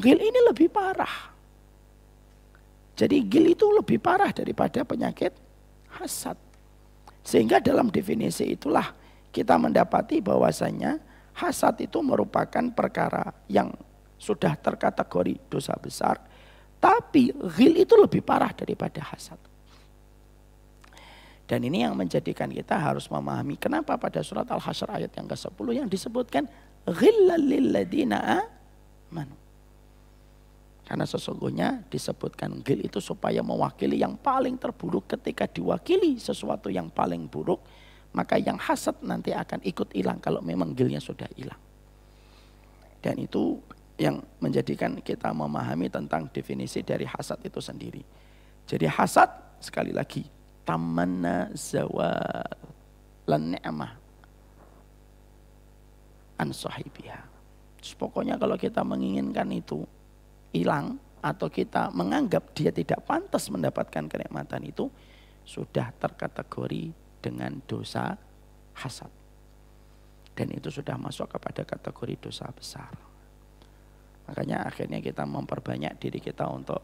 Ghil ini lebih parah. Jadi ghil itu lebih parah daripada penyakit hasad. Sehingga dalam definisi itulah kita mendapati bahwasanya hasad itu merupakan perkara yang sudah terkategori dosa besar. Tapi ghil itu lebih parah daripada hasad. Dan ini yang menjadikan kita harus memahami kenapa pada surat Al-Hasyr ayat yang ke-10 yang disebutkan ghillal lilladzina amanu. Karena sesungguhnya disebutkan ghil itu supaya mewakili yang paling terburuk. Ketika diwakili sesuatu yang paling buruk, maka yang hasad nanti akan ikut hilang kalau memang ghilnya sudah hilang. Dan itu yang menjadikan kita memahami tentang definisi dari hasad itu sendiri. Jadi hasad sekali lagi tamanna zawal lan ni'mah an sahibiha. Pokoknya kalau kita menginginkan itu hilang atau kita menganggap dia tidak pantas mendapatkan kenikmatan itu, sudah terkategori dengan dosa hasad. Dan itu sudah masuk kepada kategori dosa besar. Makanya akhirnya kita memperbanyak diri kita untuk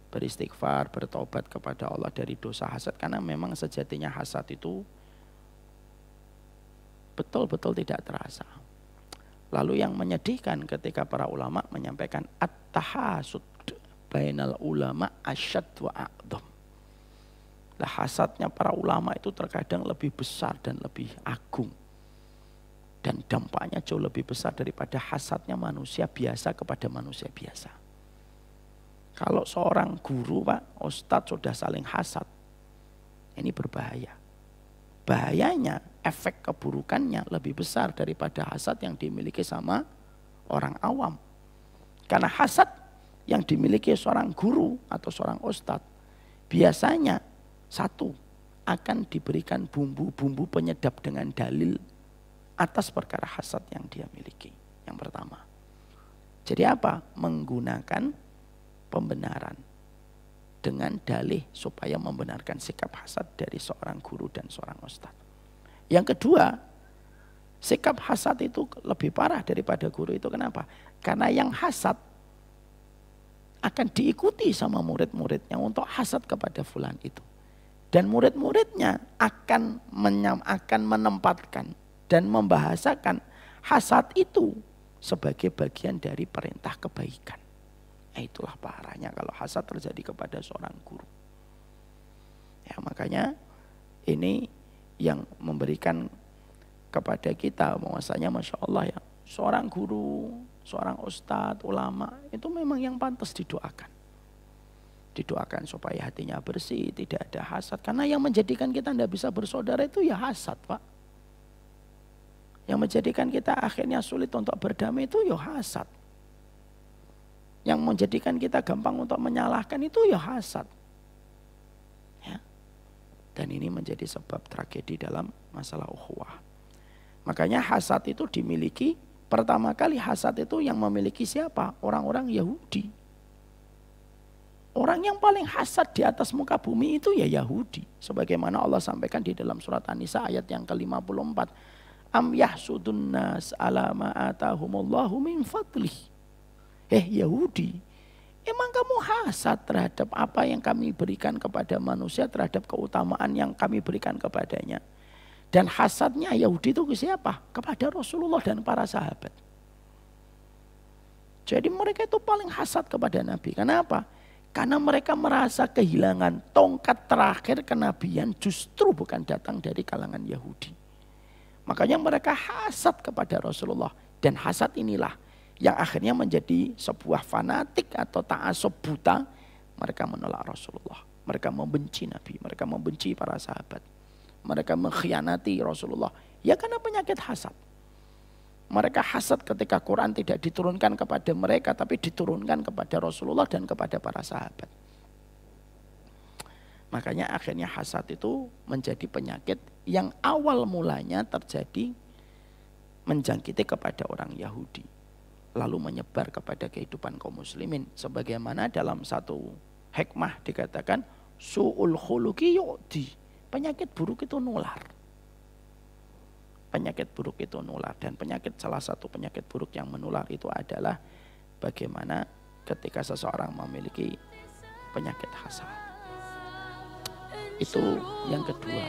beristighfar, bertobat kepada Allah dari dosa hasad. Karena memang sejatinya hasad itu betul-betul tidak terasa. Lalu yang menyedihkan ketika para ulama menyampaikan at-tahasud bainal ulama asyad wa a'dham. Lah hasadnya para ulama itu terkadang lebih besar dan lebih agung. Dan dampaknya jauh lebih besar daripada hasadnya manusia biasa kepada manusia biasa. Kalau seorang guru, Pak, ustadz sudah saling hasad, ini berbahaya. Bahayanya, efek keburukannya lebih besar daripada hasad yang dimiliki sama orang awam. Karena hasad yang dimiliki seorang guru atau seorang ustadz, biasanya satu, akan diberikan bumbu-bumbu penyedap dengan dalil atas perkara hasad yang dia miliki. Yang pertama. Jadi apa? Menggunakan pembenaran dengan dalih supaya membenarkan sikap hasad dari seorang guru dan seorang ustadz. Yang kedua, sikap hasad itu lebih parah daripada guru itu. Kenapa? Karena yang hasad akan diikuti sama murid-muridnya untuk hasad kepada fulan itu. Dan murid-muridnya akan menempatkan dan membahasakan hasad itu sebagai bagian dari perintah kebaikan. Itulah parahnya kalau hasad terjadi kepada seorang guru. Ya, makanya ini yang memberikan kepada kita bahwasanya Masya Allah ya, seorang guru, seorang ustadz, ulama itu memang yang pantas didoakan. Didoakan supaya hatinya bersih, tidak ada hasad. Karena yang menjadikan kita tidak bisa bersaudara itu ya hasad, Pak. Yang menjadikan kita akhirnya sulit untuk berdamai itu ya hasad. Yang menjadikan kita gampang untuk menyalahkan itu ya hasad. Ya. Dan ini menjadi sebab tragedi dalam masalah ukhuwah. Makanya hasad itu dimiliki, pertama kali hasad itu yang memiliki siapa? Orang-orang Yahudi. Orang yang paling hasad di atas muka bumi itu ya Yahudi. Sebagaimana Allah sampaikan di dalam surat An-Nisa ayat yang ke-54. Am yahsudun nas ala ma atahumullahu min fadlih. Yahudi, emang kamu hasad terhadap apa yang kami berikan kepada manusia, terhadap keutamaan yang kami berikan kepadanya. Dan hasadnya Yahudi itu ke siapa? Kepada Rasulullah dan para sahabat. Jadi mereka itu paling hasad kepada Nabi. Kenapa? Karena mereka merasa kehilangan tongkat terakhir kenabian justru bukan datang dari kalangan Yahudi. Makanya mereka hasad kepada Rasulullah. Dan hasad inilah yang akhirnya menjadi sebuah fanatik atau ta'asub buta. Mereka menolak Rasulullah. Mereka membenci Nabi. Mereka membenci para sahabat. Mereka mengkhianati Rasulullah. Ya karena penyakit hasad. Mereka hasad ketika Quran tidak diturunkan kepada mereka. Tapi diturunkan kepada Rasulullah dan kepada para sahabat. Makanya akhirnya hasad itu menjadi penyakit yang awal mulanya terjadi menjangkiti kepada orang Yahudi. Lalu menyebar kepada kehidupan kaum muslimin. Sebagaimana dalam satu hikmah dikatakan su'ul khuluqi yu'di. Penyakit buruk itu nular. penyakit buruk itu nular. Dan salah satu penyakit buruk yang menular itu adalah bagaimana ketika seseorang memiliki penyakit hasad. Itu yang kedua.